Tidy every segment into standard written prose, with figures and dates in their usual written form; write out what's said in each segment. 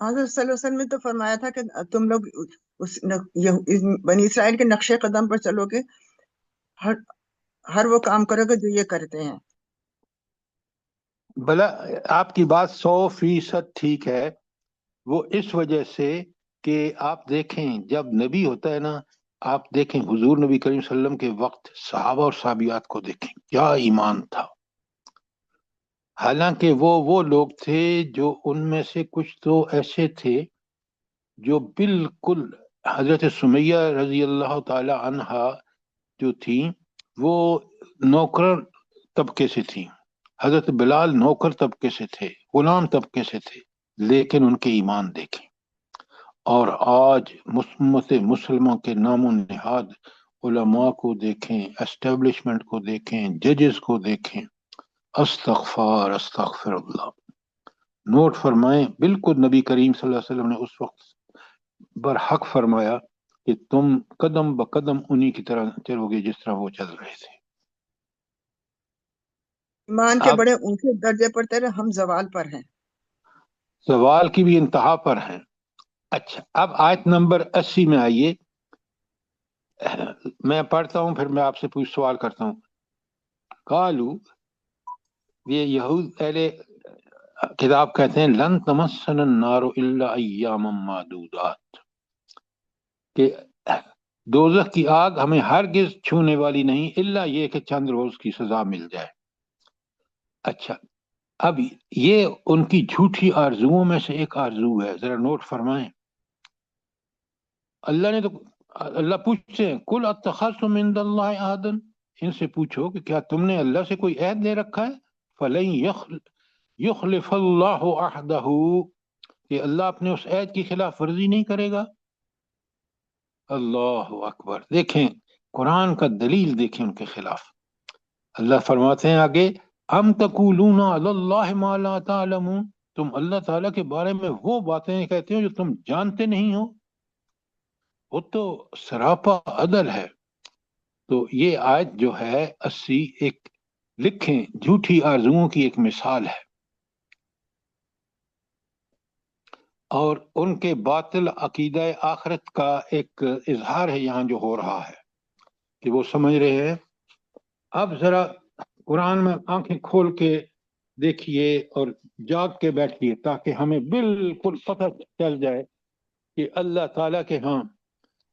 حضرت صلی اللہ علیہ وسلم نے تو فرمایا تھا کہ تم لوگ بنی اسرائیل کے نقش قدم پر چلو گے، ہر وہ کام کرو گے جو یہ کرتے ہیں۔ بلا آپ کی بات 100% ٹھیک ہے، وہ اس وجہ سے کہ آپ دیکھیں جب نبی ہوتا ہے نا، آپ دیکھیں حضور نبی کریم صلی اللہ علیہ وسلم کے وقت صحابہ اور صحابیات کو دیکھیں کیا ایمان تھا۔ حالانکہ وہ لوگ تھے جو ان میں سے کچھ تو ایسے تھے جو بالکل، حضرت سمیہ رضی اللہ تعالی عنہا جو تھیں وہ نوکر طبقے سے تھیں، حضرت بلال نوکر طبقے سے تھے، غلام طبقے سے تھے، لیکن ان کے ایمان دیکھیں۔ اور آج امت مسلموں کے نام و نہاد علماء کو دیکھیں، اسٹیبلشمنٹ کو دیکھیں، ججز کو دیکھیں، استغفر اللہ۔ نوٹ فرمائیں، بالکل نبی کریم صلی اللہ علیہ وسلم نے اس وقت برحق فرمایا کہ تم قدم بقدم انہی کی طرح چلو گے جس طرح وہ چل رہے تھے۔ ایمان کے اب بڑے اونچے درجے پر تیرے ہم زوال پر ہیں۔ سوال کی بھی انتہا پر ہیں۔ اچھا، اب آیت نمبر 80 میں آئیے، میں پڑھتا ہوں پھر میں آپ سے کچھ سوال کرتا ہوں۔ قالو، یہ یہود اہل کتاب کہتے ہیں لن تمسن النار الا ایاما معدودات، کہ دوزخ کی آگ ہمیں ہرگز چھونے والی نہیں الا یہ کہ چند روز کی سزا مل جائے۔ اچھا، اب یہ ان کی جھوٹی آرزوؤں میں سے ایک آرزو ہے، ذرا نوٹ فرمائیں۔ اللہ پوچھتے ہیں کل اتخذتم عند اللہ عہدا، ان سے پوچھو کہ کیا تم نے اللہ سے کوئی عہد لے رکھا ہے؟ فلن یخلف اللہ عہدہ، کہ اللہ اپنے اس عہد کی خلاف ورزی نہیں کرے گا۔ اللہ اکبر، دیکھیں قرآن کا دلیل دیکھیں ان کے خلاف۔ اللہ فرماتے ہیں آگے ام تقولون علی اللہ ما لا تعلمون، تم اللہ تعالیٰ کے بارے میں وہ باتیں کہتے ہو جو تم جانتے نہیں ہو، وہ تو سراپا عدل ہے۔ تو یہ آیت جو ہے 80 ایک لکھیں جھوٹی آرزوؤں کی ایک مثال ہے، اور ان کے باطل عقیدہ آخرت کا ایک اظہار ہے یہاں جو ہو رہا ہے کہ وہ سمجھ رہے ہیں۔ اب ذرا قرآن میں آنکھیں کھول کے دیکھیے اور جاگ کے بیٹھیے تاکہ ہمیں بالکل پتہ چل جائے کہ اللہ تعالیٰ کے ہاں،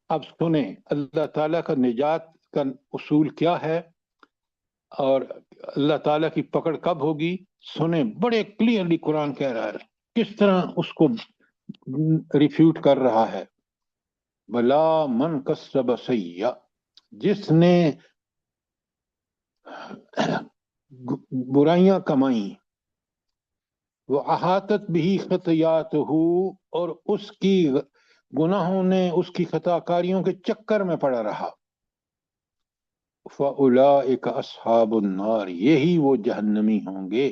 اب سنیں اللہ تعالیٰ کا نجات کا اصول کیا ہے اور اللہ تعالیٰ کی پکڑ کب ہوگی۔ سنیں، بڑے کلیئرلی قرآن کہہ رہا ہے، کس طرح اس کو ریفیوٹ کر رہا ہے۔ بلا من کسب سیئہ، جس نے برائیاں کمائیں، وہ احاطت بھی خطیاتہ، اور اس کی گناہوں نے اس کی خطا کاریوں کے چکر میں پڑا رہا۔ فَأُولَئِكَ أَصْحَابُ النَّارِ، یہی وہ جہنمی ہوں گے،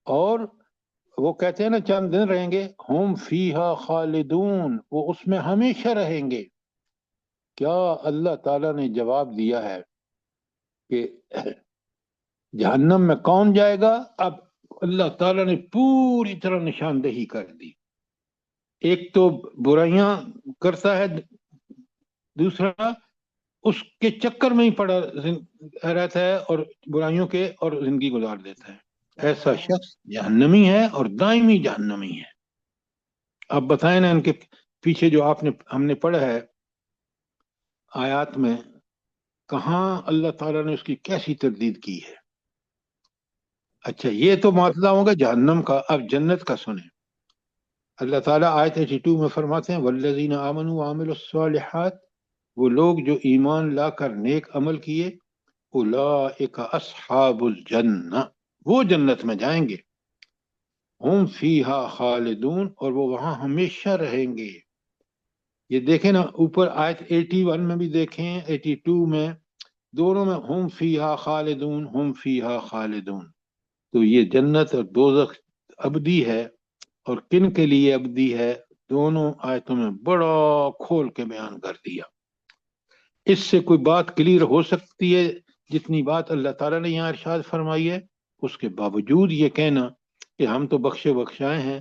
اور وہ کہتے ہیں نا چند دن رہیں گے، ہم فیہا خالدون، وہ اس میں ہمیشہ رہیں گے۔ کیا اللہ تعالیٰ نے جواب دیا ہے کہ جہنم میں کون جائے گا؟ اب اللہ تعالیٰ نے پوری طرح نشاندہی کر دی۔ ایک تو برائیاں کرتا ہے، دوسرا اس کے چکر میں ہی پڑا رہتا ہے اور برائیوں کے اور زندگی گزار دیتا ہے، ایسا شخص جہنمی ہے اور دائمی جہنمی ہے۔ اب بتائیں نا ان کے پیچھے جو ہم نے پڑھا ہے آیات میں، کہاں اللہ تعالیٰ نے اس کی کیسی تردید کی ہے۔ اچھا، یہ تو معاملہ ہوگا جہنم کا۔ اب جنت کا سنیں، اللہ تعالیٰ آیت 82 میں فرماتے ہیں والذین آمنوا وعملوا الصالحات، وہ لوگ جو ایمان لا کر نیک عمل کیے، اولئک اصحاب الجنہ، وہ جنت میں جائیں گے، ہم فیہا خالدون، اور وہ وہاں ہمیشہ رہیں گے۔ یہ دیکھیں نا اوپر آیت 81 میں بھی دیکھیں، 82 میں، دونوں میں ہم فیہا خالدون، ہم فیہا خالدون۔ تو یہ جنت اور دوزخ ابدی ہے، اور کن کے لیے ابدی ہے، دونوں آیتوں میں بڑا کھول کے بیان کر دیا۔ اس سے کوئی بات کلیئر ہو سکتی ہے جتنی بات اللہ تعالیٰ نے یہاں ارشاد فرمائی ہے؟ اس کے باوجود یہ کہنا کہ ہم تو بخشے بخشائے ہیں،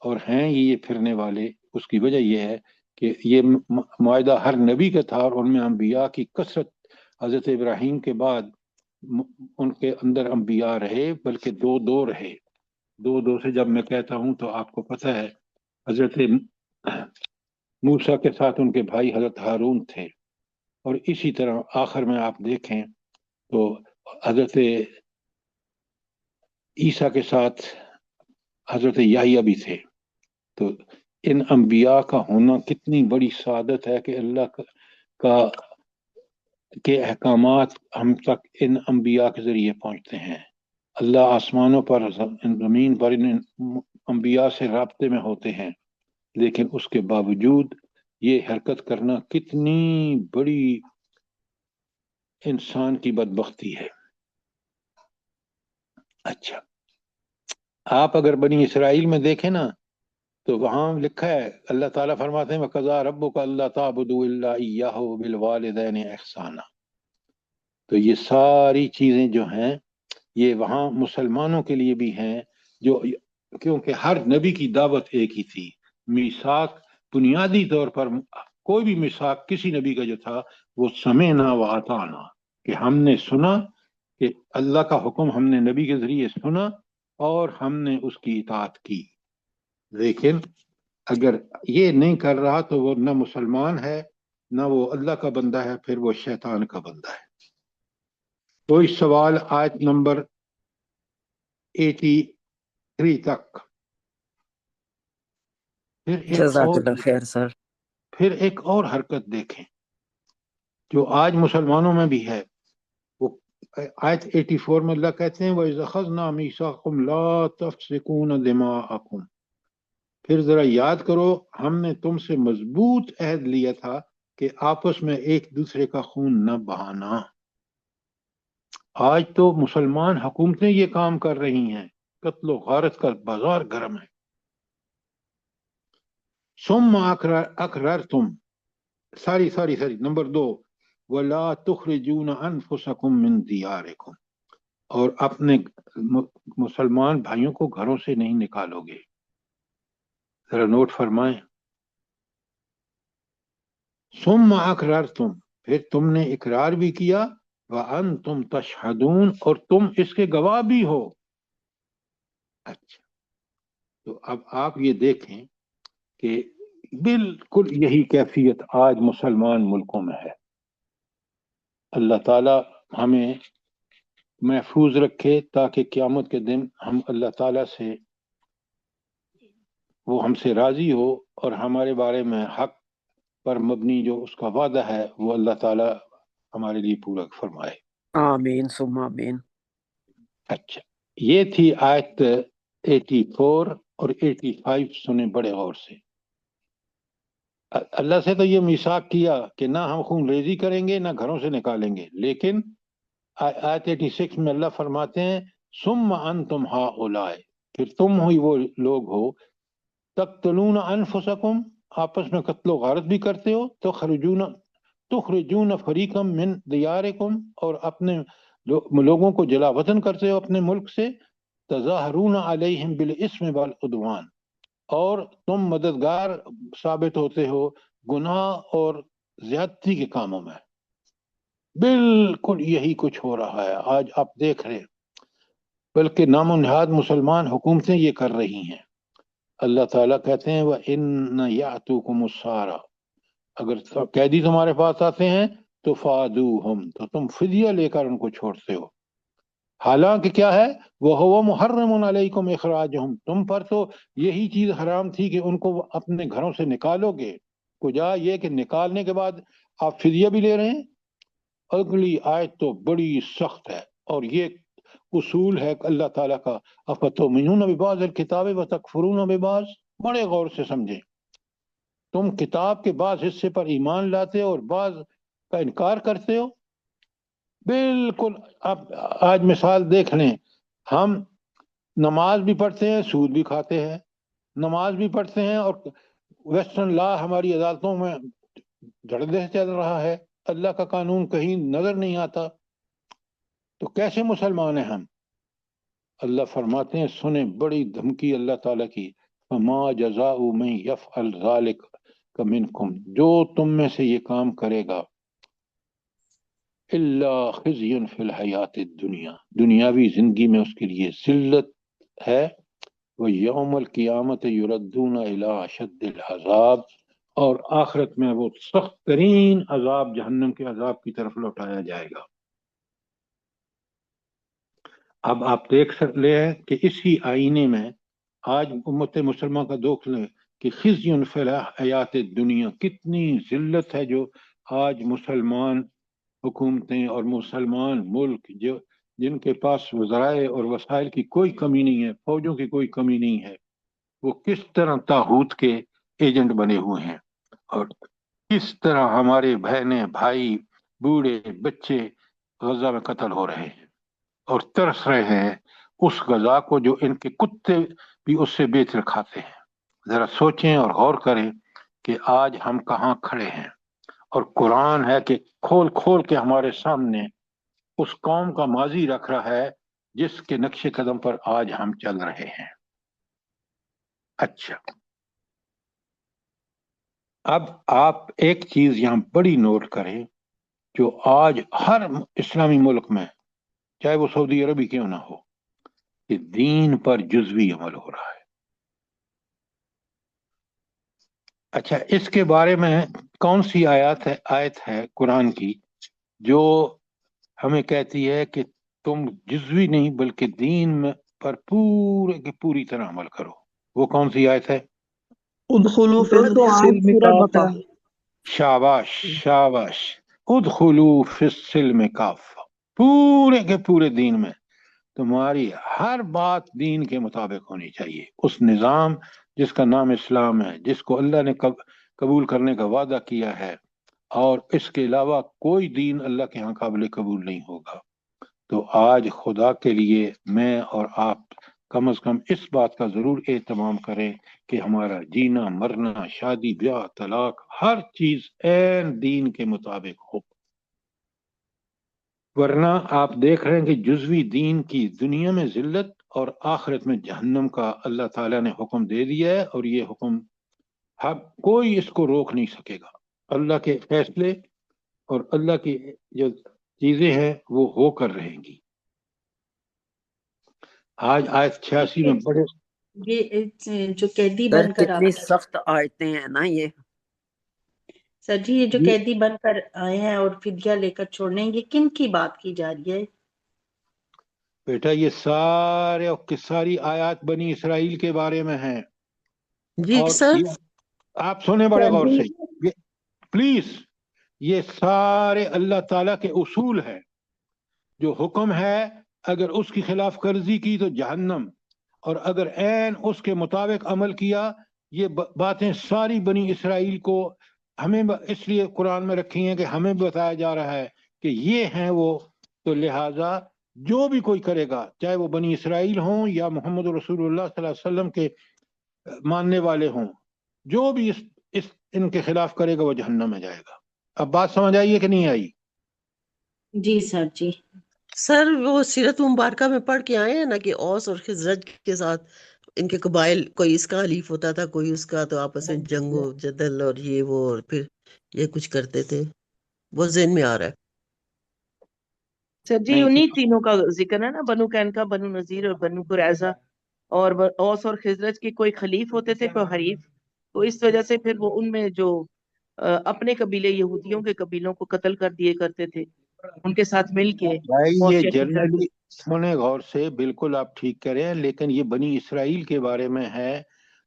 اور ہیں یہ پھرنے والے۔ اس کی وجہ یہ ہے کہ یہ معاہدہ ہر نبی کا تھا، اور ان میں انبیاء کی کثرت، حضرت ابراہیم کے بعد ان کے اندر انبیاء رہے، بلکہ دو رہے۔ دو سے جب میں کہتا ہوں تو آپ کو پتہ ہے حضرت موسیٰ کے ساتھ ان کے بھائی حضرت ہارون تھے، اور اسی طرح آخر میں آپ دیکھیں تو حضرت عیسیٰ کے ساتھ حضرت یحییٰ بھی تھے۔ تو ان انبیاء کا ہونا کتنی بڑی سعادت ہے کہ اللہ کا کے احکامات ہم تک ان انبیاء کے ذریعے پہنچتے ہیں۔ اللہ آسمانوں پر، زمین پر ان انبیاء سے رابطے میں ہوتے ہیں، لیکن اس کے باوجود یہ حرکت کرنا کتنی بڑی انسان کی بدبختی ہے۔ اچھا، آپ اگر بنی اسرائیل میں دیکھیں نا تو وہاں لکھا ہے، اللہ تعالیٰ فرماتے ہیں وَقَضَىٰ رَبُّكَ أَلَّا تَعْبُدُوا إِلَّا إِيَّاهُ وَبِالْوَالِدَيْنِ إِحْسَانًا۔ تو یہ ساری چیزیں جو ہیں یہ وہاں مسلمانوں کے لیے بھی ہیں، جو کیونکہ ہر نبی کی دعوت ایک ہی تھی۔ میثاق بنیادی طور پر کوئی بھی میثاق کسی نبی کا جو تھا وہ سمعنا و اطعنا، کہ ہم نے سنا، کہ اللہ کا حکم ہم نے نبی کے ذریعے سنا اور ہم نے اس کی اطاعت کی۔ لیکن اگر یہ نہیں کر رہا تو وہ نہ مسلمان ہے، نہ وہ اللہ کا بندہ ہے، پھر وہ شیطان کا بندہ ہے۔ کوئی سوال آیت نمبر 83 تک؟ جزاک اللہ خیر سر۔ پھر ایک اور حرکت دیکھیں جو آج مسلمانوں میں بھی ہے۔ وہ آیت 84 میں اللہ کہتے ہیں وَإِذْ أَخَذْنَا مِيثَاقَكُمْ لَا تَسْفِكُونَ دِمَاءَكُمْ۔ پھر ذرا یاد کرو، ہم نے تم سے مضبوط عہد لیا تھا کہ آپس میں ایک دوسرے کا خون نہ بہانا۔ آج تو مسلمان حکومتیں یہ کام کر رہی ہیں، قتل و غارت کا بازار گرم ہے۔ ثم اقررتم، ساری نمبر 2، وَلَا تُخْرِجُونَ أَنفُسَكُم مِّن دِيَارِكُمْ، اور اپنے مسلمان بھائیوں کو گھروں سے نہیں نکالو گے۔ ذرا نوٹ فرمائیں، ثم اقررتم، پھر تم نے اقرار بھی کیا، وَأَنْتُمْ تَشْهَدُونَ، اور تم اس کے گواہ بھی ہو۔ اچھا، تو اب آپ یہ دیکھیں کہ بالکل یہی کیفیت آج مسلمان ملکوں میں ہے۔ اللہ تعالی ہمیں محفوظ رکھے تاکہ قیامت کے دن ہم اللہ تعالی سے، وہ ہم سے راضی ہو اور ہمارے بارے میں حق پر مبنی جو اس کا وعدہ ہے وہ اللہ تعالی ہمارے لیے پورا فرمائے۔ آمین ثم آمین۔ اچھا، یہ تھی آیت 84 اور 85، سنیں بڑے غور سے۔ اللہ سے تو یہ میثاق کیا کہ نہ ہم خون ریزی کریں گے، نہ گھروں سے نکالیں گے، لیکن آیت 86 میں اللہ فرماتے ہیں ثم انتم ہؤلاء، پھر تم ہوئی وہ لوگ ہو، تقتلون انفسکم، آپس میں قتل و غارت بھی کرتے ہو، تخرجون فریقا من دیارکم، اور اپنے لوگوں کو جلا وطن کرتے ہو اپنے ملک سے، تظاہرون علیہم بالاسم والعدوان، اور تم مددگار ثابت ہوتے ہو گناہ اور زیادتی کے کاموں میں۔ بالکل یہی کچھ ہو رہا ہے آج، آپ دیکھ رہے ہیں، بلکہ نام و نہاد مسلمان حکومتیں یہ کر رہی ہیں۔ اللہ تعالیٰ کہتے ہیں وَإِنَّ يَأْتُوكُمُ السَّارَ، اگر قیدی تمہارے پاس آتے ہیں تو فَادُوهُمْ، تو تم فدیہ لے کر ان کو چھوڑتے ہو، حالانکہ کیا ہے وَهُوَ مُحَرَّمٌ عَلَيْكُمْ إِخْرَاجُهُمْ، تم پر تو یہی چیز حرام تھی کہ ان کو اپنے گھروں سے نکالو گے، کجا یہ کہ نکالنے کے بعد آپ فدیہ بھی لے رہے ہیں۔ اگلی آیت تو بڑی سخت ہے، اور یہ اصول ہے اللہ تعالیٰ کا، اَفَتُؤْمِنُونَ بِبَعْضِ الْكِتَابِ وَتَكْفُرُونَ بِبَعْضٍ، بڑے غور سے سمجھیں، تم کتاب کے بعض حصے پر ایمان لاتے ہو اور بعض کا انکار کرتے ہو۔ بالکل، اب آج مثال دیکھ لیں، ہم نماز بھی پڑھتے ہیں، سود بھی کھاتے ہیں، نماز بھی پڑھتے ہیں اور ویسٹرن لا ہماری عدالتوں میں دھڑلے سے چل رہا ہے، اللہ کا قانون کہیں نظر نہیں آتا، تو کیسے مسلمان ہیں ہم؟ اللہ فرماتے ہیں، سنیں بڑی دھمکی اللہ تعالیٰ کی، فما جزاء من یفعل ذلک منکم، جو تم میں سے یہ کام کرے گا، الا خزی فی الحیات الدنیا، دنیاوی زندگی میں اس کے لیے ذلت ہے، ویوم القیامت یردون الی اشد العذاب، اور آخرت میں وہ سخت ترین عذاب، جہنم کے عذاب کی طرف لوٹایا جائے گا۔ اب آپ دیکھ سکتے ہیں کہ اسی آئینے میں آج امت مسلمہ کا دیکھ لیں کہ خزی فی الحیات الدنیا، کتنی ذلت ہے جو آج مسلمان حکومتیں اور مسلمان ملک جن کے پاس ذرائع اور وسائل کی کوئی کمی نہیں ہے، فوجوں کی کوئی کمی نہیں ہے، وہ کس طرح طاغوت کے ایجنٹ بنے ہوئے ہیں، اور کس طرح ہمارے بہنیں، بھائی، بوڑھے، بچے غزہ میں قتل ہو رہے ہیں اور ترس رہے ہیں اس غذا کو جو ان کے کتے بھی اس سے بہتر کھاتے ہیں۔ ذرا سوچیں اور غور کریں کہ آج ہم کہاں کھڑے ہیں، اور قرآن ہے کہ کھول کھول کے ہمارے سامنے اس قوم کا ماضی رکھ رہا ہے جس کے نقش قدم پر آج ہم چل رہے ہیں۔ اچھا، اب آپ ایک چیز یہاں بڑی نوٹ کریں، جو آج ہر اسلامی ملک میں، چاہے وہ سعودی عربی کیوں نہ ہو، کہ دین پر جزوی عمل ہو رہا ہے۔ اچھا، اس کے بارے میں کون سی آیت ہے قرآن کی جو ہمیں کہتی ہے کہ تم جزوی نہیں بلکہ دین پر پورے کی پوری طرح عمل کرو؟ وہ کون سی آیت ہے؟ ادخلوا فی وہ تو آج السلم سورہ کافہ۔ بقرہ۔ شاباش شاباش، ادخلوا فی السلم کافہ، پورے کے پورے دین میں تمہاری ہر بات دین کے مطابق ہونی چاہیے، اس نظام جس کا نام اسلام ہے، جس کو اللہ نے قبول کرنے کا وعدہ کیا ہے، اور اس کے علاوہ کوئی دین اللہ کے ہاں قابل قبول نہیں ہوگا۔ تو آج خدا کے لیے میں اور آپ کم از کم اس بات کا ضرور اہتمام کریں کہ ہمارا جینا، مرنا، شادی، بیاہ، طلاق، ہر چیز عین دین کے مطابق ہو، ورنہ آپ دیکھ رہے ہیں کہ جزوی دین کی دنیا میں ذلت اور آخرت میں جہنم کا اللہ تعالیٰ نے حکم دے دیا ہے، اور یہ حکم کوئی اس کو روک نہیں سکے گا۔ اللہ کے فیصلے اور اللہ کی جو چیزیں ہیں وہ ہو کر رہیں گی۔ آج آیت 86 میں بڑے یہ جو قیدی سر بن کر کتنی آپ سخت آیتیں ہیں نا یہ۔ سر جی یہ جو قیدی بن کر آئے ہیں اور فدیہ لے کر چھوڑنے، یہ کن کی بات کی جا رہی ہے؟ بیٹا یہ ساری آیات بنی اسرائیل کے بارے میں ہیں، جی اور سر، آپ سنیں بڑے غور سے پلیز، یہ سارے اللہ تعالیٰ کے اصول ہیں، جو حکم ہے اگر اس کی خلاف ورزی کی تو جہنم، اور اگر عین اس کے مطابق عمل کیا، یہ باتیں ساری بنی اسرائیل کو ہمیں اس لیے قرآن میں رکھی ہیں کہ ہمیں بتایا جا رہا ہے کہ یہ ہیں وہ، تو لہٰذا جو بھی کوئی کرے گا، چاہے وہ بنی اسرائیل ہوں یا محمد رسول اللہ صلی اللہ علیہ وسلم کے ماننے والے ہوں، جو بھی ان کے خلاف کرے گا وہ جہنم میں جائے گا۔ اب بات سمجھ آئی ہے کہ نہیں آئی؟ جی سر جی۔ سر وہ سیرت مبارکہ میں پڑھ کے آئے ہیں نا کہ اوس اور خزرج کے ساتھ ان کے قبائل، کوئی اس کا حلیف ہوتا تھا کوئی اس کا، تو آپس میں جنگ و جدل اور یہ وہ، اور پھر یہ کچھ کرتے تھے، وہ ذہن میں آ رہا ہے۔ سر جی نہیں، انہی تینوں کا ذکر ہے نا، بنو قینقاع، بنو نذیر اور بنو قریظہ، اور اوس اور خزرج کے کوئی خلیف ہوتے تھے کوئی حریف، تو اس وجہ سے پھر وہ ان میں جو اپنے قبیلے یہودیوں کے قبیلوں کو قتل کر دیے کرتے تھے، ان کے ساتھ مل کے بھائی یہ معاشرتی جنرلی سنیں غور سے، بالکل آپ ٹھیک کہہ رہے ہیں، لیکن یہ بنی اسرائیل کے بارے میں ہے۔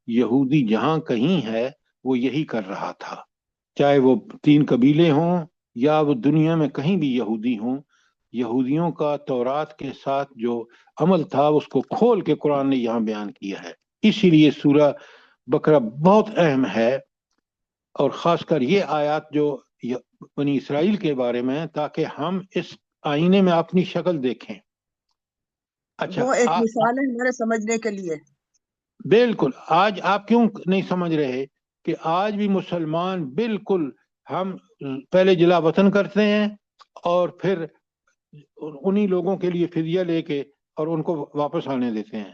یہودی جہاں کہیں ہے وہ یہی کر رہا تھا، چاہے وہ 3 قبیلے ہوں یا وہ دنیا میں کہیں بھی یہودی ہوں، یہودیوں کا تورات کے ساتھ جو عمل تھا اس کو کھول کے قرآن نے یہاں بیان کیا ہے۔ اسی لیے سورہ بقرہ بہت اہم ہے، اور خاص کر یہ آیات جو بنی اسرائیل کے بارے میں، تاکہ ہم اس آئینے میں اپنی شکل دیکھیں۔ اچھا، وہ ایک مثال ہے ہمارے سمجھنے کے لیے۔ بالکل، آج آپ کیوں نہیں سمجھ رہے کہ آج بھی مسلمان بالکل ہم پہلے جلا وطن کرتے ہیں اور پھر انہی لوگوں کے لیے فدیہ لے کے اور ان کو واپس آنے دیتے ہیں۔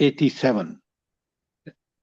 87,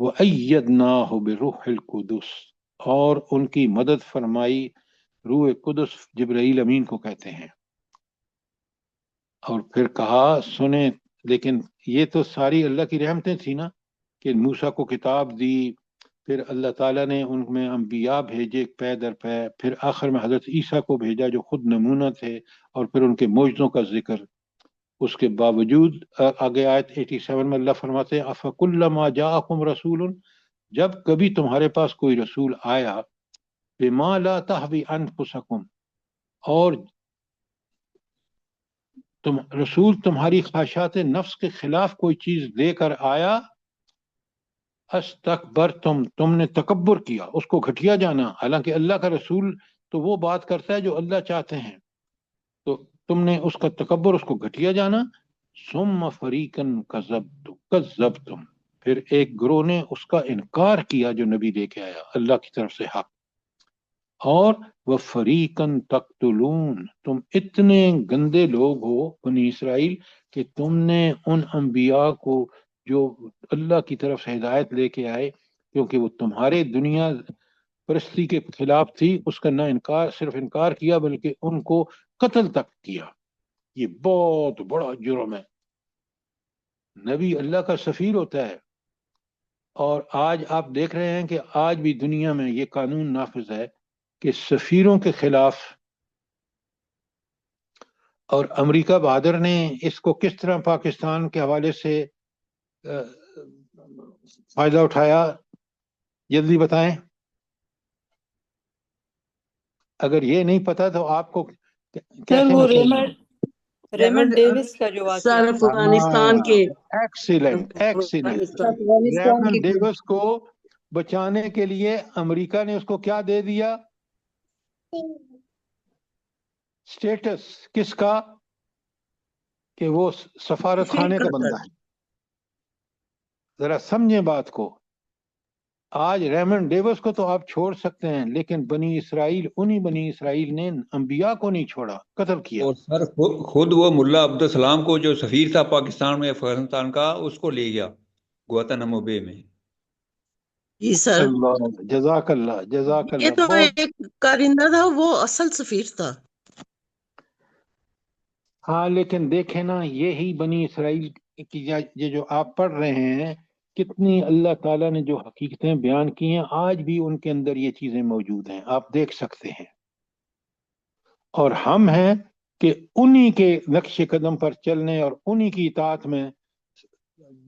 وَأَيَّدْنَاهُ بِرُوحِ الْقُدُسِ، اور ان کی مدد فرمائی روح قدس، جبرائیل امین کو کہتے ہیں. اور پھر کہا سنیں، لیکن یہ تو ساری اللہ کی رحمتیں تھی نا، کہ موسیٰ کو کتاب دی، پھر اللہ تعالیٰ نے ان میں انبیاء بھیجے پے در پے، پھر آخر میں حضرت عیسیٰ کو بھیجا جو خود نمونہ تھے، اور پھر ان کے معجزوں کا ذکر. اس کے باوجود آگے آیت 87 میں اللہ فرماتے ہیں افکلما جاءکم رسول، جب کبھی تمہارے پاس کوئی رسول آیا، بما لا تہوی انفسکم، اور رسول تمہاری خواہشات نفس کے خلاف کوئی چیز لے کر آیا، استکبرتم، تم نے تکبر کیا، اس کو گھٹیا جانا. حالانکہ اللہ کا رسول تو وہ بات کرتا ہے جو اللہ چاہتے ہیں، تو تم نے اس کا تکبر، اس کو گھٹیا جانا. ثم فریقاً کذبتم، پھر ایک گروہ نے اس کا انکار کیا جو نبی لے کے آیا اللہ کی طرف سے حق. اور وَفَرِيقًا تَقْتُلُونَ، تم اتنے گندے لوگ ہو بنی اسرائیل کہ تم نے ان انبیاء کو جو اللہ کی طرف سے ہدایت لے کے آئے، کیونکہ وہ تمہارے دنیا پرستی کے خلاف تھی، اس کا نہ انکار، صرف انکار کیا بلکہ ان کو قتل تک کیا. یہ بہت بڑا جرم ہے. نبی اللہ کا سفیر ہوتا ہے، اور آج آپ دیکھ رہے ہیں کہ آج بھی دنیا میں یہ قانون نافذ ہے کہ سفیروں کے خلاف، اور امریکہ بہادر نے اس کو کس طرح پاکستان کے حوالے سے فائدہ اٹھایا، جلدی بتائیں. اگر یہ نہیں پتا تو آپ کو سر کیسے وہ مسلمان. ریمنڈ ڈیوس کا جو واقعہ سر تھا، افغانستان کے ایکسیلنٹ ایکسیلنٹ. افغانستان ریمن کی ڈیوس کو بچانے کے لیے امریکہ نے اس کو کیا دے دیا، سٹیٹس کس کا، کہ وہ سفارت فیل خانے کا کرتا بندہ ہے. ذرا سمجھیں بات کو. آج ریمن ڈیوس کو تو آپ چھوڑ سکتے ہیں، لیکن بنی اسرائیل نے انبیاء کو نہیں چھوڑا، قتل کیا. اور سر خود وہ ملا عبدالسلام کو جو سفیر تھا پاکستان میں افغانستان کا، اس کو لے گیا گوانتانامو بے میں. جی سر. اللہ، جزاک اللہ، جزاک یہ اللہ. تو بہت ایک کارندہ تھا، وہ اصل سفیر تھا. ہاں، لیکن دیکھیں نا، یہی بنی اسرائیل کی یہ جو آپ پڑھ رہے ہیں، کتنی اللہ تعالیٰ نے جو حقیقتیں بیان کی ہیں، آج بھی ان کے اندر یہ چیزیں موجود ہیں، آپ دیکھ سکتے ہیں. اور ہم ہیں کہ انہی کے نقش قدم پر چلنے اور انہی کی اطاعت میں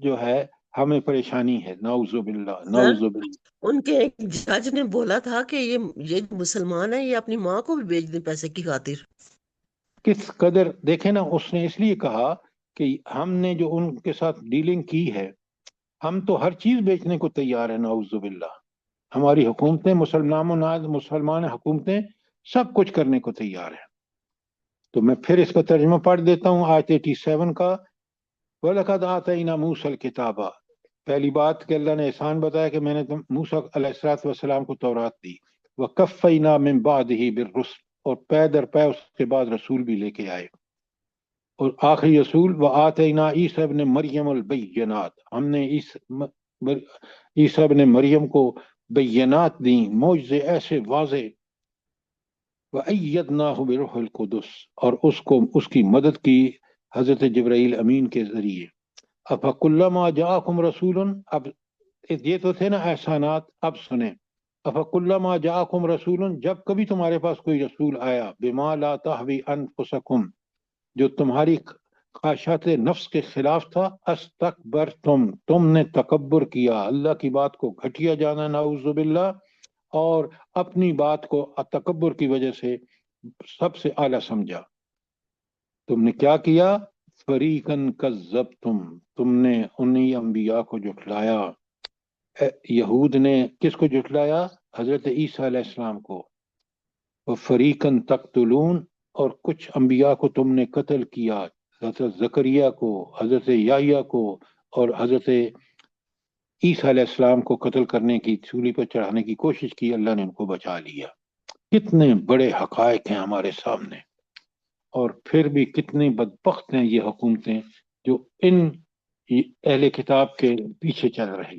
جو ہے ہمیں پریشانی ہے. نعوذ باللہ، سر نعوذ باللہ. ان کے ایک جج نے بولا تھا کہ یہ مسلمان ہے، یہ اپنی ماں کو بھی بیچ دیں پیسے کی خاطر. کس قدر دیکھیں نا، اس نے اس لیے کہا کہ ہم نے جو ان کے ساتھ ڈیلنگ کی ہے، ہم تو ہر چیز بیچنے کو تیار ہیں. نعوذ باللہ. ہماری حکومتیں، مسلمان حکومتیں سب کچھ کرنے کو تیار ہیں. تو میں پھر اس کا ترجمہ پڑھ دیتا ہوں آیت 87 کا. وَلَقَدْ آتَيْنَا مُوسَى الْكِتَابَ، پہلی بات کہ اللہ نے احسان بتایا کہ میں نے موسیٰ علیہ السلام کو تورات دی. وَقَفَّيْنَا مِن بَعْدِهِ بِالرُّسُلِ، اور پے در پے اس کے بعد رسول بھی لے کے آئے. اور آخری رسول وَآتَيْنَا عِیسَىٰ ابْنَ مَرْیَمَ الْبَیِّنَاتِ، ہم نے عیسیٰ ابن مریم کو بینات دیں، معجزے ایسے واضح. وَأَيَّدْنَاهُ بِرُوحِ الْقُدُسِ، اور اس کی مدد کی حضرت جبرائیل امین کے ذریعے. أَفَكُلَّمَا جَاءَكُمْ رَسُولٌ، اب یہ تو تھے نا احسانات، اب سنیں. أَفَكُلَّمَا جَاءَكُمْ رَسُولٌ، جب کبھی تمہارے پاس کوئی رسول آیا، بِمَا لَا تَهْوِي أَنفُسَكُمْ، جو تمہاری خواہشات نفس کے خلاف تھا، استکبرتم، تم نے تکبر کیا، اللہ کی بات کو گھٹیا جانا، نعوذ باللہ، اور اپنی بات کو تکبر کی وجہ سے سب سے اعلیٰ سمجھا. تم نے کیا کیا؟ فریقاً کذبتم، تم نے انہی انبیاء کو جھٹلایا. یہود نے کس کو جھٹلایا؟ حضرت عیسیٰ علیہ السلام کو. فریقاً تقتلون، اور کچھ انبیاء کو تم نے قتل کیا، حضرت زکریا کو، حضرت یحییٰ کو، اور حضرت عیسیٰ علیہ السلام کو قتل کرنے کی، سولی پر چڑھانے کی کوشش کی، اللہ نے ان کو بچا لیا. کتنے بڑے حقائق ہیں ہمارے سامنے. اور پھر بھی کتنے بدبخت ہیں یہ حکومتیں جو ان اہل کتاب کے پیچھے چل رہی.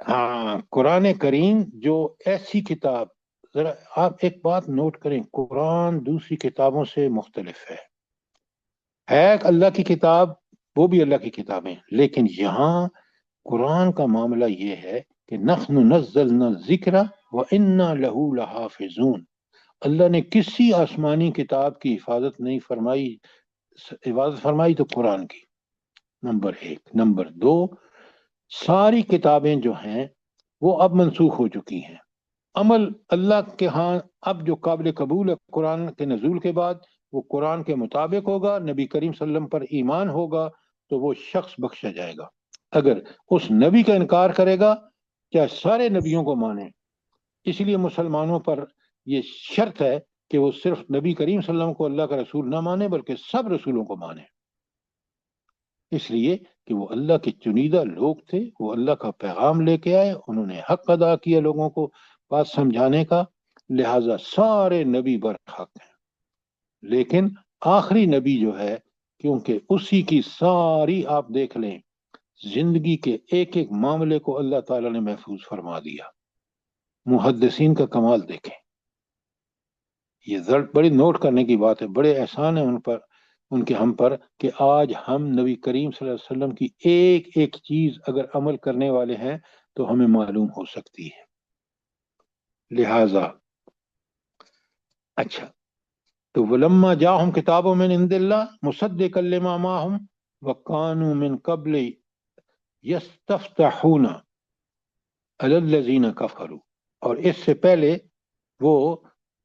ہاں قرآن کریم جو ایسی کتاب، ذرا آپ ایک بات نوٹ کریں، قرآن دوسری کتابوں سے مختلف ہے اللہ کی کتاب، وہ بھی اللہ کی کتابیں، لیکن یہاں قرآن کا معاملہ یہ ہے کہ نحن نزلنا الذکر وإنا لہ لحافظون. اللہ نے کسی آسمانی کتاب کی حفاظت نہیں فرمائی، حفاظت فرمائی تو قرآن کی، نمبر ایک. نمبر دو، ساری کتابیں جو ہیں وہ اب منسوخ ہو چکی ہیں. عمل اللہ کے ہاں اب جو قابل قبول ہے قرآن کے نزول کے بعد، وہ قرآن کے مطابق ہوگا، نبی کریم صلی اللہ علیہ وسلم پر ایمان ہوگا تو وہ شخص بخشا جائے گا. اگر اس نبی کا انکار کرے گا، چاہے سارے نبیوں کو مانے، اس لیے مسلمانوں پر یہ شرط ہے کہ وہ صرف نبی کریم صلی اللہ علیہ وسلم کو اللہ کا رسول نہ مانے بلکہ سب رسولوں کو مانے، اس لیے کہ وہ اللہ کے چنیدہ لوگ تھے، وہ اللہ کا پیغام لے کے آئے، انہوں نے حق ادا کیا لوگوں کو بات سمجھانے کا، لہٰذا سارے نبی برحق ہیں. لیکن آخری نبی جو ہے، کیونکہ اسی کی ساری آپ دیکھ لیں زندگی کے ایک ایک معاملے کو اللہ تعالیٰ نے محفوظ فرما دیا. محدثین کا کمال دیکھیں، یہ بڑی نوٹ کرنے کی بات ہے، بڑے احسان ہیں ان پر، ان کے ہم پر، کہ آج ہم نبی کریم صلی اللہ علیہ وسلم کی ایک ایک چیز اگر عمل کرنے والے ہیں تو ہمیں معلوم ہو سکتی ہے. لہذا اچھا، تو ولما جاءہم کتاب من عند اللہ مصدقا لما معہم وکانوا من قبل یستفتحون علی الذین کفروا، اور اس سے پہلے وہ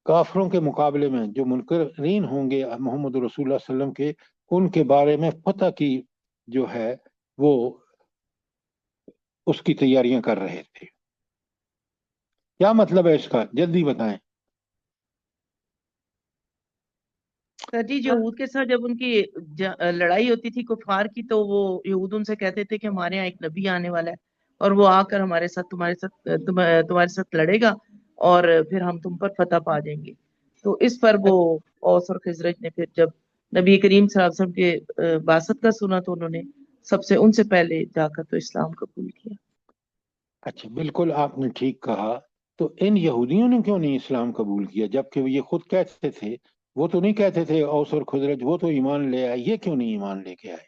کافروں کے مقابلے میں جو منکرین ہوں گے محمد رسول اللہ صلی اللہ علیہ وسلم کے، ان کے بارے میں فتح کی جو ہے وہ اس کی تیاریاں کر رہے تھے. کیا مطلب ہے اس کا، جلدی بتائیں. سر جی یہود کے ساتھ جب ان کی لڑائی ہوتی تھی کفار کی، تو وہ یہود ان سے کہتے تھے کہ ہمارے یہاں ایک نبی آنے والا ہے اور وہ آ کر ہمارے ساتھ تمہارے ساتھ لڑے گا اور پھر ہم تم پر فتح پا جائیں گے. تو اس پر وہ اوس اور خزرج نے پھر جب نبی کریم صلی اللہ علیہ وسلم کے بعثت کا سنا تو انہوں نے سب سے ان سے پہلے جا کر تو اسلام قبول کیا. اچھا بالکل آپ نے ٹھیک کہا. تو ان یہودیوں نے کیوں نہیں اسلام قبول کیا جبکہ یہ خود کہتے تھے، وہ تو نہیں کہتے تھے اوس اور خزرج وہ تو ایمان لے آئے، یہ کیوں نہیں ایمان لے کے آئے؟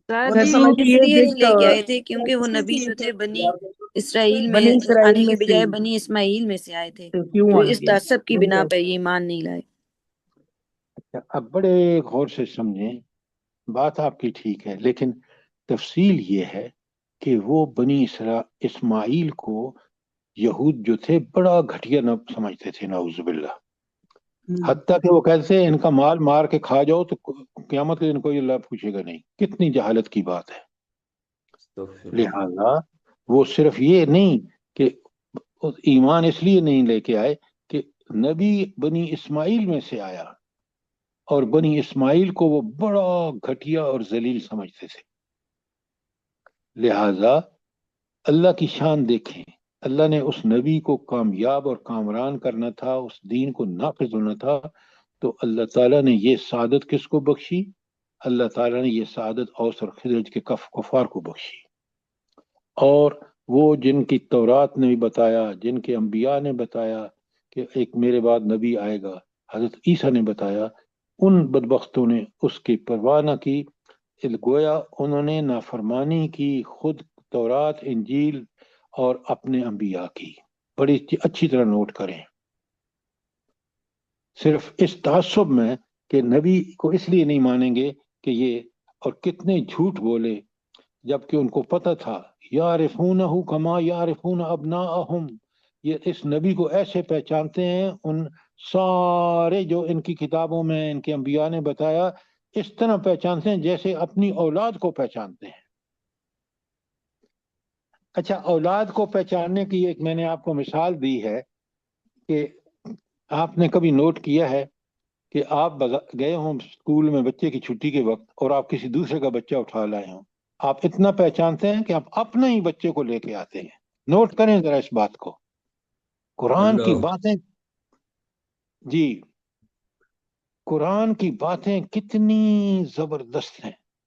شاید وہ یہ تو کیونکہ اس یہ لیے نہیں جس لے کے آئے تھے کیونکہ وہ نبی جو تھے بنی اسرائیل میں بنی اسرائیل آنے میں کے سے بجائے بنی اسماعیل میں سے آئے تھے، تو کیوں تو آئیں اس گے. تعصب کی بنا پر یہ ایمان نہیں لائے. اچھا اب بڑے غور سے سمجھیں، بات آپ کی ٹھیک ہے، لیکن تفصیل یہ ہے کہ وہ بنی اسماعیل کو یہود جو تھے بڑا گھٹیا نہ سمجھتے تھے، نعوذ باللہ، حتیٰ کہ وہ کہتے ہیں ان کا مال مار کے کھا جاؤ تو قیامت کے دن کوئی اللہ پوچھے گا نہیں. کتنی جہالت کی بات ہے. لہذا وہ صرف یہ نہیں کہ ایمان اس لیے نہیں لے کے آئے کہ نبی بنی اسماعیل میں سے آیا، اور بنی اسماعیل کو وہ بڑا گھٹیا اور ذلیل سمجھتے تھے. لہذا اللہ کی شان دیکھیں، اللہ نے اس نبی کو کامیاب اور کامران کرنا تھا، اس دین کو نافذ ہونا تھا، تو اللہ تعالیٰ نے یہ سعادت کس کو بخشی؟ اللہ تعالیٰ نے یہ سعادت اوس اور خزرج کے کفار کو بخشی. اور وہ جن کی تورات نے بھی بتایا، جن کے انبیاء نے بتایا کہ ایک میرے بعد نبی آئے گا، حضرت عیسیٰ نے بتایا، ان بدبختوں نے اس کی پرواہ نہ کی، گویا انہوں نے نافرمانی کی خود تورات، انجیل اور اپنے انبیاء کی. بڑی اچھی طرح نوٹ کریں، صرف اس تعصب میں کہ نبی کو اس لیے نہیں مانیں گے کہ یہ، اور کتنے جھوٹ بولے جبکہ ان کو پتہ تھا، یعرفونہ کما یعرفون ابناءہم، یہ اس نبی کو ایسے پہچانتے ہیں، ان سارے جو ان کی کتابوں میں ان کے انبیاء نے بتایا اس طرح پہچانتے ہیں جیسے اپنی اولاد کو پہچانتے ہیں. اچھا، اولاد کو پہچاننے کی ایک میں نے آپ کو مثال دی ہے کہ آپ نے کبھی نوٹ کیا ہے کہ آپ گئے ہوں اسکول میں بچے کی چھٹی کے وقت اور آپ کسی دوسرے کا بچہ اٹھا لائے ہوں، آپ اتنا پہچانتے ہیں کہ آپ اپنے ہی بچے کو لے کے آتے ہیں. نوٹ کریں ذرا اس بات کو. قرآن کی باتیں، جی قرآن کی باتیں کتنی زبردست ہیں.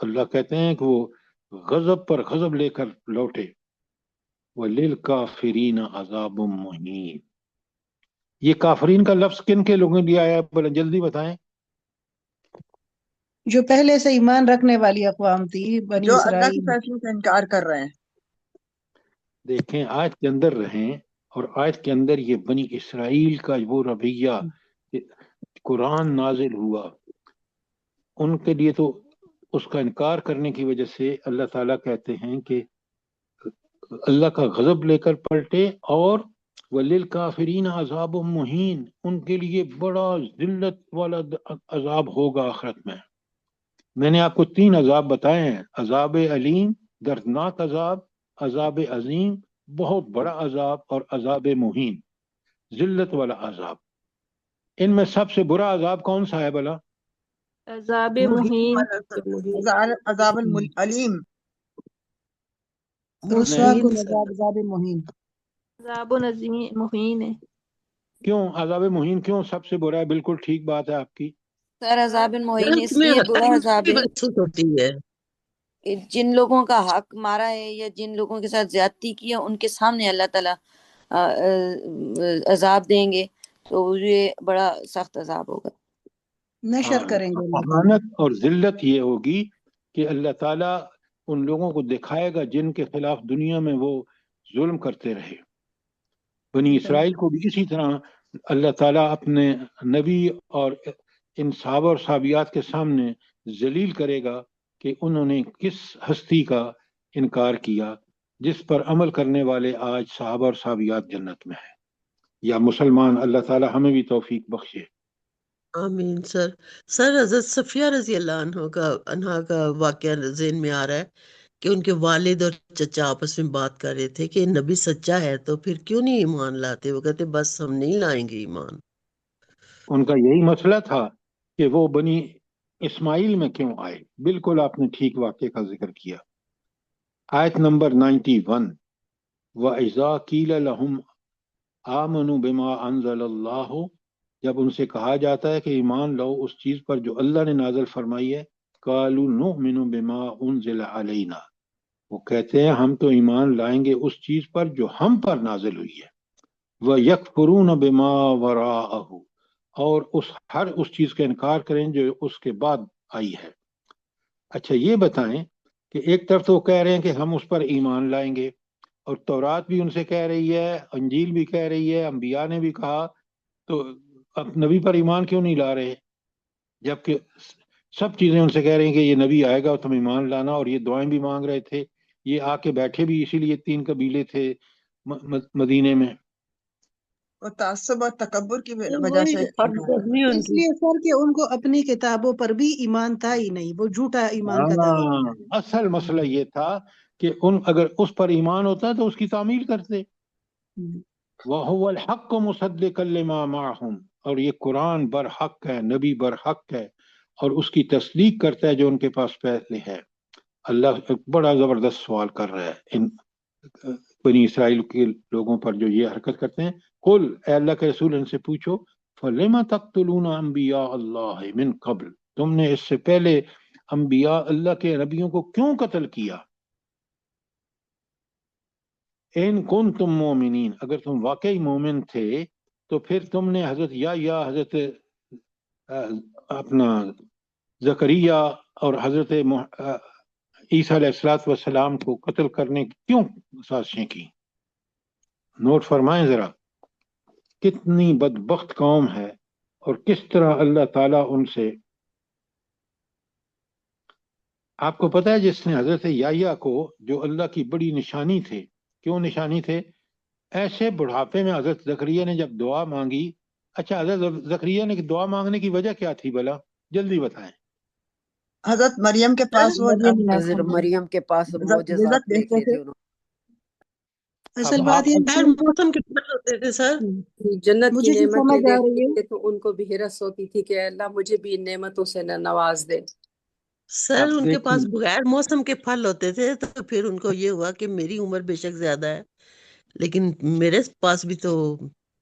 اللہ کہتے ہیں کہ وہ غضب پر غضب لے کر لوٹے. وَلِلْكَافِرِينَ عَذَابٌ مُهِينٌ. یہ کافرین کا لفظ کن کے لوگوں نے آیا ہے؟ بولے جلدی بتائیں. جو پہلے سے ایمان رکھنے والی اقوام تھی، بنی جو اللہ کے اسرائیل. فیصلے کا انکار کر رہے ہیں. دیکھیں آیت کے اندر رہیں، اور آیت کے اندر یہ بنی اسرائیل کا وہ رویہ، قرآن نازل ہوا ان کے لیے، تو اس کا انکار کرنے کی وجہ سے اللہ تعالیٰ کہتے ہیں کہ اللہ کا غضب لے کر پلٹے، اور وَلِلْكَافِرِينَ عَذَابٌ مُهِينٌ، ان کے لیے بڑا ذلت والا عذاب ہوگا آخرت میں. میں نے آپ کو 3 عذاب بتائے ہیں: عذاب علیم، دردناک عذاب، عذاب عظیم، بہت بڑا عذاب، اور عذاب مہین، ذلت والا عذاب. ان میں سب سے برا عذاب کون سا ہے بلا؟ عذاب مہین. عذاب العلیم. رسوا نہیں، کن عذاب مہین. عذاب مہین ہے. کیوں عذاب مہین کیوں سب سے برا ہے؟ بالکل ٹھیک بات ہے آپ کی. سر عذاب مہین اس اس میں لیے برا عذاب ہے محسوس ہوتی ہے. کہ جن لوگوں کا حق مارا ہے یا جن لوگوں کے ساتھ زیادتی کی ہے ان کے سامنے اللہ تعالیٰ عذاب دیں گے، تو یہ بڑا سخت عذاب ہوگا. نشر کریں گے اللہ تعالیٰ. احانت اور ذلت یہ ہوگی کہ اللہ تعالیٰ ان لوگوں کو دکھائے گا جن کے خلاف دنیا میں وہ ظلم کرتے رہے. بنی اسرائیل کو بھی اسی طرح اللہ تعالیٰ اپنے نبی اور ان صحابہ اور صحابیات کے سامنے ذلیل کرے گا کہ انہوں نے کس ہستی کا انکار کیا جس پر عمل کرنے والے آج صحابہ اور صحابیات جنت میں ہیں. یا مسلمان، اللہ تعالیٰ ہمیں بھی توفیق بخشے. آمین. سر حضرت صفیہ رضی اللہ عنہا کا واقعہ ذہن میں آ رہا ہے کہ ان کے والد اور چچا آپس میں بات کر رہے تھے کہ نبی سچا ہے تو پھر کیوں نہیں ایمان لاتے. وہ کہتے بس ہم نہیں لائیں گے ایمان. ان کا یہی مسئلہ تھا کہ وہ بنی اسماعیل میں کیوں آئے. بالکل آپ نے ٹھیک واقعے کا ذکر کیا. آیت نمبر 91، وَإِذَا قِيلَ لَهُمْ آمَنُوا بِمَا أَنزَلَ اللَّهُ، جب ان سے کہا جاتا ہے کہ ایمان لاؤ اس چیز پر جو اللہ نے نازل فرمائی ہے، قَالُوا نُؤْمِنُ بِمَا أُنزِلَ عَلَيْنَا، وہ کہتے ہیں ہم تو ایمان لائیں گے اس چیز پر جو ہم پر نازل ہوئی ہے. وَيَكْفُرُونَ بِمَا وَرَاءَهُ، اور ہر اس چیز کا انکار کریں جو اس کے بعد آئی ہے. اچھا یہ بتائیں کہ ایک طرف تو وہ کہہ رہے ہیں کہ ہم اس پر ایمان لائیں گے، اور تورات بھی ان سے کہہ رہی ہے، انجیل بھی کہہ رہی ہے، انبیاء نے بھی کہا، تو اب نبی پر ایمان کیوں نہیں لا رہے؟ جبکہ سب چیزیں ان سے کہہ رہی ہیں کہ یہ نبی آئے گا اور تم ایمان لانا، اور یہ دعائیں بھی مانگ رہے تھے. یہ آ کے بیٹھے بھی اسی لیے 3 قبیلے تھے مدینے میں. اور تعصب اور تکبر کی وجہ سے. اس لیے سر کہ ان کو اپنی کتابوں پر بھی ایمان تھا ہی نہیں، وہ جھوٹا ایمان کا دعویٰ. اصل مسئلہ یہ تھا کہ اگر اس پر ایمان ہوتا تو اس کی تعمیل کرتے. وَهُوَ الْحَقُّ مُصَدِّقًا لِمَا مَعَهُمْ، اور یہ قرآن برحق ہے، نبی برحق ہے، اور اس کی تصدیق کرتا ہے جو ان کے پاس پہلے ہے. اللہ ایک بڑا زبردست سوال کر رہا ہے ان بنی اسرائیل کے لوگوں پر جو یہ حرکت کرتے ہیں. قل، اے اللہ کے رسول ان سے پوچھو، فَلِمَ تَقْتُلُونَ أَنْبِيَاءَ اللَّهِ مِنْ قَبْلِ، تم نے اس سے پہلے انبیاء اللہ کے نبیوں کو کیوں قتل کیا؟ ان کنتم مومنین، اگر تم واقعی مومن تھے تو پھر تم نے حضرت یا حضرت اپنا زکریا اور حضرت عیسیٰ علیہ السلام کو قتل کرنے کی کیوں سازشیں کی؟ نوٹ فرمائیں ذرا، کتنی بدبخت قوم ہے، اور کس طرح اللہ تعالیٰ ان سے. آپ کو پتہ ہے جس نے حضرت یحییٰ کو، جو اللہ کی بڑی نشانی تھے، کیوں نشانی تھے؟ ایسے بڑھاپے میں حضرت زکریا نے جب دعا مانگی. اچھا حضرت زکریا نے دعا مانگنے کی وجہ کیا تھی بلا؟ جلدی بتائیں. حضرت مریم کے پاس وہ حضرت مریم کے پاس معجزات دیکھے تھے انہوں. اصل بات یہ موسم کے پھل ہوتے تھے سر. جنت کی مجھے جو نعمتیں سمجھ آ رہی دیکھتے ہے، تو ان کو بھی حرس ہوتی تھی کہ اللہ مجھے بھی ان نعمتوں سے نواز دے. سر اب ان کے پاس دیکھیے، بغیر موسم کے پھل ہوتے تھے تو پھر ان کو یہ ہوا کہ میری عمر بے شک زیادہ ہے لیکن میرے پاس بھی تو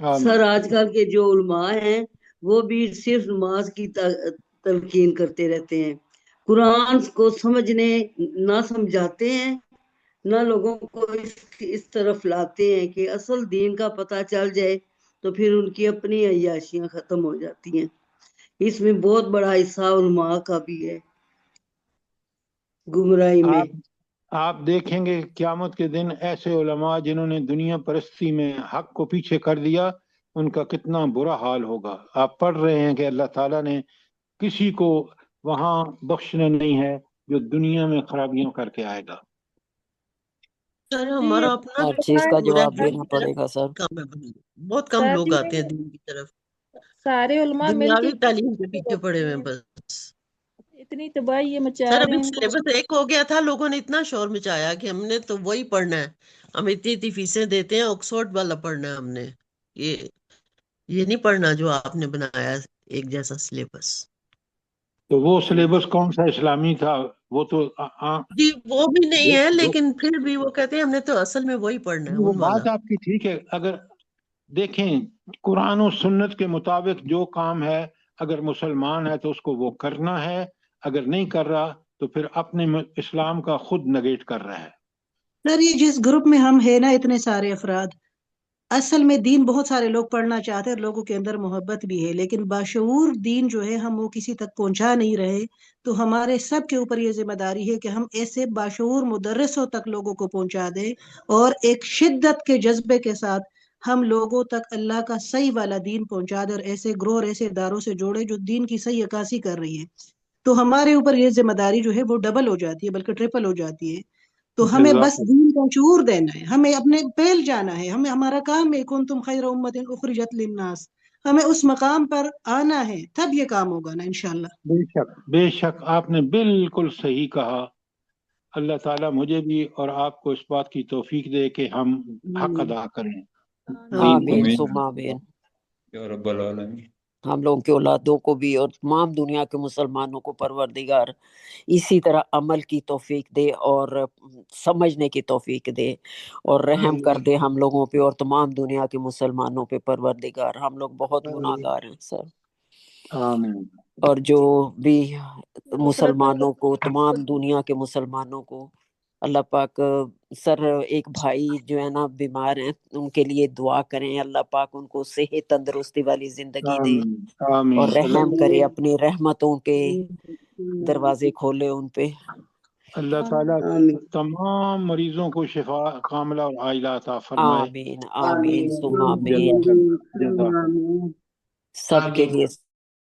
آمین آج کل کے جو علماء ہیں وہ بھی صرف نماز کی تلقین کرتے رہتے ہیں، قرآن کو سمجھنے نہ سمجھاتے ہیں، نہ لوگوں کو اس طرف لاتے ہیں کہ اصل دین کا پتہ چل جائے تو پھر ان کی اپنی عیاشیاں ختم ہو جاتی ہیں۔ اس میں بہت بڑا حصہ علماء کا بھی ہے گمراہی میں۔ آپ دیکھیں گے قیامت کے دن ایسے علماء جنہوں نے دنیا پرستی میں حق کو پیچھے کر دیا، ان کا کتنا برا حال ہوگا۔ آپ پڑھ رہے ہیں کہ اللہ تعالیٰ نے کسی کو وہاں بخشنا نہیں ہے جو دنیا میں خرابیاں کر کے آئے گا۔ سر جی ہمارا اپنا ہر جو چیز کا پورا جواب دین دینا کی طرف پڑے گا سر۔ کم ہے، بہت کم سر لوگ جی آتے ہیں دین کی طرف، سارے علماء مل کے دنیاوی تعلیم کے پیچھے پڑے ہوئے ہیں بس۔ اتنی تباہی یہ مچا سر رہے ابھی ہیں۔ سلیبس ایک ہو گیا تھا، لوگوں نے اتنا شور مچایا کہ ہم نے تو وہی پڑھنا ہے، ہم اتنی فیسیں دیتے ہیں، آکسفورڈ والا پڑھنا ہے ہم نے، یہ نہیں پڑھنا جو آپ نے بنایا ایک جیسا سلیبس۔ تو وہ سلیبس کون سا اسلامی تھا؟ وہ تو جی وہ بھی نہیں ہے، جو لیکن پھر بھی وہ کہتے ہیں ہم نے تو اصل میں وہی پڑھنا ہے، وہ ان والا۔ بات آپ کی ٹھیک ہے۔ اگر دیکھیں قرآن و سنت کے مطابق جو کام ہے، اگر مسلمان ہے تو اس کو وہ کرنا ہے، اگر نہیں کر رہا تو پھر اپنے اسلام کا خود نگیٹ کر رہا ہے۔ سر یہ جس گروپ میں ہم ہیں نا اتنے سارے افراد، اصل میں دین بہت سارے لوگ پڑھنا چاہتے ہیں، لوگوں کے اندر محبت بھی ہے، لیکن باشعور دین جو ہے ہم وہ کسی تک پہنچا نہیں رہے۔ تو ہمارے سب کے اوپر یہ ذمہ داری ہے کہ ہم ایسے باشعور مدرسوں تک لوگوں کو پہنچا دیں، اور ایک شدت کے جذبے کے ساتھ ہم لوگوں تک اللہ کا صحیح والا دین پہنچا دیں، اور ایسے گروہ اور ایسے اداروں سے جوڑے جو دین کی صحیح عکاسی کر رہی ہے۔ تو ہمارے اوپر یہ ذمہ داری جو ہے وہ ڈبل ہو جاتی ہے، بلکہ ٹرپل ہو جاتی ہے۔ تو ہمیں بس جزاک دین کا شعور دینا ہے، ہمیں اپنے پھیل جانا ہے، ہمارا کام ہے کنتم خیر امت اخرجت للناس، ہمیں اس مقام پر آنا ہے، تب یہ کام ہوگا نا انشاءاللہ۔ بے شک بے شک، آپ نے بالکل صحیح کہا۔ اللہ تعالیٰ مجھے بھی اور آپ کو اس بات کی توفیق دے کہ ہم حق ادا کریں، دین کو۔ آمین آمین ثم آمین۔ یا رب العالمین۔ ہم لوگوں کے اولادوں کو بھی اور تمام دنیا کے مسلمانوں کو پروردگار اسی طرح عمل کی توفیق دے اور سمجھنے کی توفیق دے، اور رحم کر دے ہم لوگوں پہ اور تمام دنیا کے مسلمانوں پہ پروردگار۔ ہم لوگ بہت گناہ گار ہیں سر، آمین۔ اور جو بھی مسلمانوں کو، تمام دنیا کے مسلمانوں کو اللہ پاک، سر ایک بھائی جو ہے نا بیمار ہیں، ان کے لیے دعا کریں، اللہ پاک ان کو صحت تندرستی والی زندگی دے آمین اور آمین۔ رحم کرے، اپنی رحمتوں کے دروازے کھولے ان پہ۔ اللہ تعالیٰ تمام مریضوں کو شفا کاملہ اور عاجلہ عطا فرمائے۔ آمین آمین ثم آمین۔ جزاک اللہ۔ سب کے لیے